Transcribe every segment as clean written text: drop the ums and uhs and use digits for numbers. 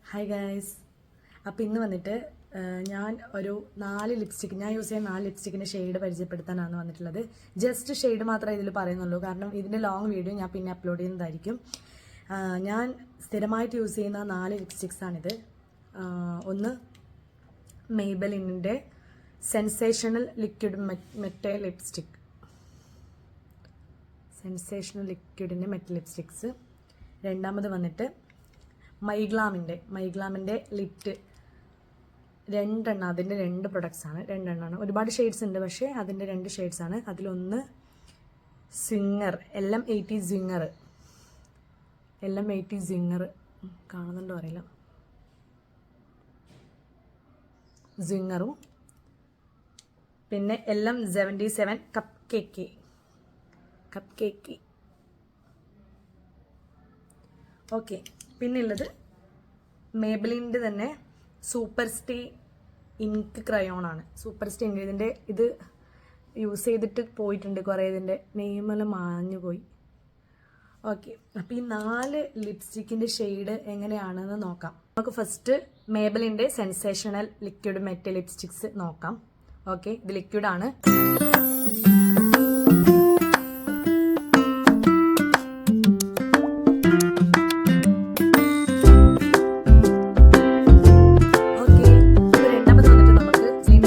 Hi guys. അപ്പോൾ ഇന്ന് വന്നിട്ട് ഞാൻ ഒരു 4 ലിപ്സ്റ്റിക്ക് ഞാൻ യൂസ് ചെയ്യുന്ന 4 ലിപ്സ്റ്റിക്കിൻ്റെ ഷെയ്ഡ് പരിചയപ്പെടുത്താനാണ് വന്നിട്ടുള്ളത്. ജസ്റ്റ് ഷെയ്ഡ് മാത്രമേ ഇതിൽ പറയുന്നുള്ളൂ, കാരണം ഇതിൻ്റെ ലോങ് വീഡിയോ ഞാൻ പിന്നെ അപ്ലോഡ് ചെയ്യുന്നതായിരിക്കും. ഞാൻ സ്ഥിരമായിട്ട് യൂസ് ചെയ്യുന്ന 4 ലിപ്സ്റ്റിക്സാണിത്. ഒന്ന് മെയ്ബലിൻ്റെ sensational liquid matte lipstick, sensational ലിക്വിഡിൻ്റെ മെറ്റ് ലിപ്സ്റ്റിക്സ്. രണ്ടാമത് വന്നിട്ട് മൈഗ്ലാമിൻ്റെ ലിറ്റ്, 2 എണ്ണം, അതിൻ്റെ 2 പ്രൊഡക്ട്സാണ്, 2 എണ്ണമാണ്. ഒരുപാട് ഷെയ്ഡ്സ് ഉണ്ട്, പക്ഷേ അതിൻ്റെ 2 ഷെയ്ഡ്സാണ്. അതിലൊന്ന് സ്വിങ്ങർ, LM80 സ്വിങ്ങർ, കാണുന്നുണ്ടോ അറിയില്ല, സ്വിങ്ങറും പിന്നെ LM77 കപ്പ് കേക്ക്. ഓക്കെ, പിന്നെ ഉള്ളത് മേബലിൻ്റെ തന്നെ സൂപ്പർ സ്റ്റേ ഇങ്ക് ക്രയോൺ ആണ്. സൂപ്പർ സ്റ്റേ ഇങ്ക്, ഇത് യൂസ് ചെയ്തിട്ട് പോയിട്ടുണ്ട് കുറേ, ഇതിൻ്റെ നെയ്മെല്ലാം മാഞ്ഞു പോയി. ഓക്കെ, അപ്പോൾ ഈ 4 ലിപ്സ്റ്റിക്കിൻ്റെ ഷെയ്ഡ് എങ്ങനെയാണെന്ന് നോക്കാം. നമുക്ക് ഫസ്റ്റ് മേബലിൻ്റെ സെൻസേഷണൽ ലിക്വിഡ് മെറ്റ് ലിപ്സ്റ്റിക്സ് നോക്കാം. ഓക്കെ, ഇത് ലിക്വിഡാണ്.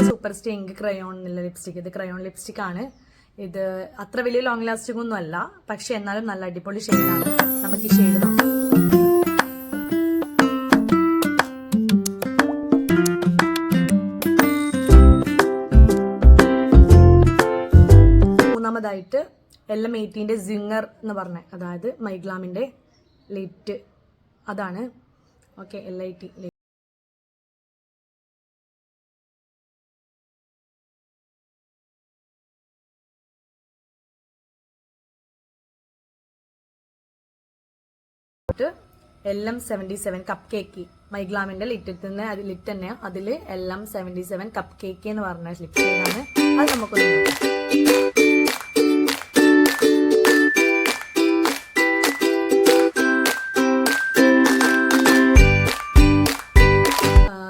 സൂപ്പർ ഇങ്ക് ക്രയോൺ എന്നുള്ള ലിപ്സ്റ്റിക്, ഇത് ക്രയോൺ ലിപ്സ്റ്റിക് ആണ്. ഇത് അത്ര വലിയ ലോങ് ലാസ്റ്റിംഗ് ഒന്നും അല്ല, പക്ഷെ എന്നാലും നല്ല അടിപൊളി ഷെയ്ഡാണ്. നമുക്ക് ഈ ഷെയ്ഡ് നോക്കാം. മൂന്നാമതായിട്ട് LM80 സ്വിങ്ങർ എന്ന് പറഞ്ഞ, അതായത് മൈഗ്ലാമിൻ്റെ ലിറ്റ്, അതാണ്. Okay, LM80 LM77 cupcake, മൈഗ്ലാമിന്റെ ലിറ്റ് തന്നെ, അതിൽ LM77 കപ്പ് കേക്ക് എന്ന് പറഞ്ഞ ലിപ്സ്റ്റിക്കാണ്. അത് നമുക്കൊന്ന്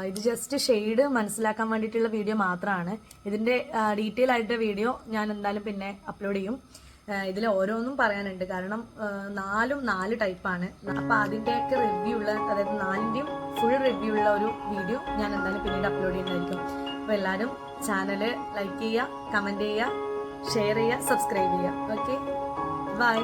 ഇത് ജസ്റ്റ് ഷെയ്ഡ് മനസ്സിലാക്കാൻ വേണ്ടിയിട്ടുള്ള വീഡിയോ മാത്രമാണ്. ഇതിന്റെ ഡീറ്റെയിൽ ആയിട്ട് വീഡിയോ ഞാൻ എന്തായാലും പിന്നെ അപ്ലോഡ് ചെയ്യും. ഇതിൽ ഓരോന്നും പറയാനുണ്ട്, കാരണം 4 ടൈപ്പാണ്. അപ്പം അതിൻ്റെയൊക്കെ റിവ്യൂ ഉള്ള, അതായത് 4ൻ്റെയും ഫുൾ റിവ്യൂ ഉള്ള ഒരു വീഡിയോ ഞാൻ എന്തായാലും പിന്നീട് അപ്ലോഡ് ചെയ്യുന്നതായിരിക്കും. അപ്പോൾ എല്ലാവരും ചാനൽ ലൈക്ക് ചെയ്യുക, കമൻറ്റ് ചെയ്യുക, ഷെയർ ചെയ്യുക, സബ്സ്ക്രൈബ് ചെയ്യുക. Okay, by.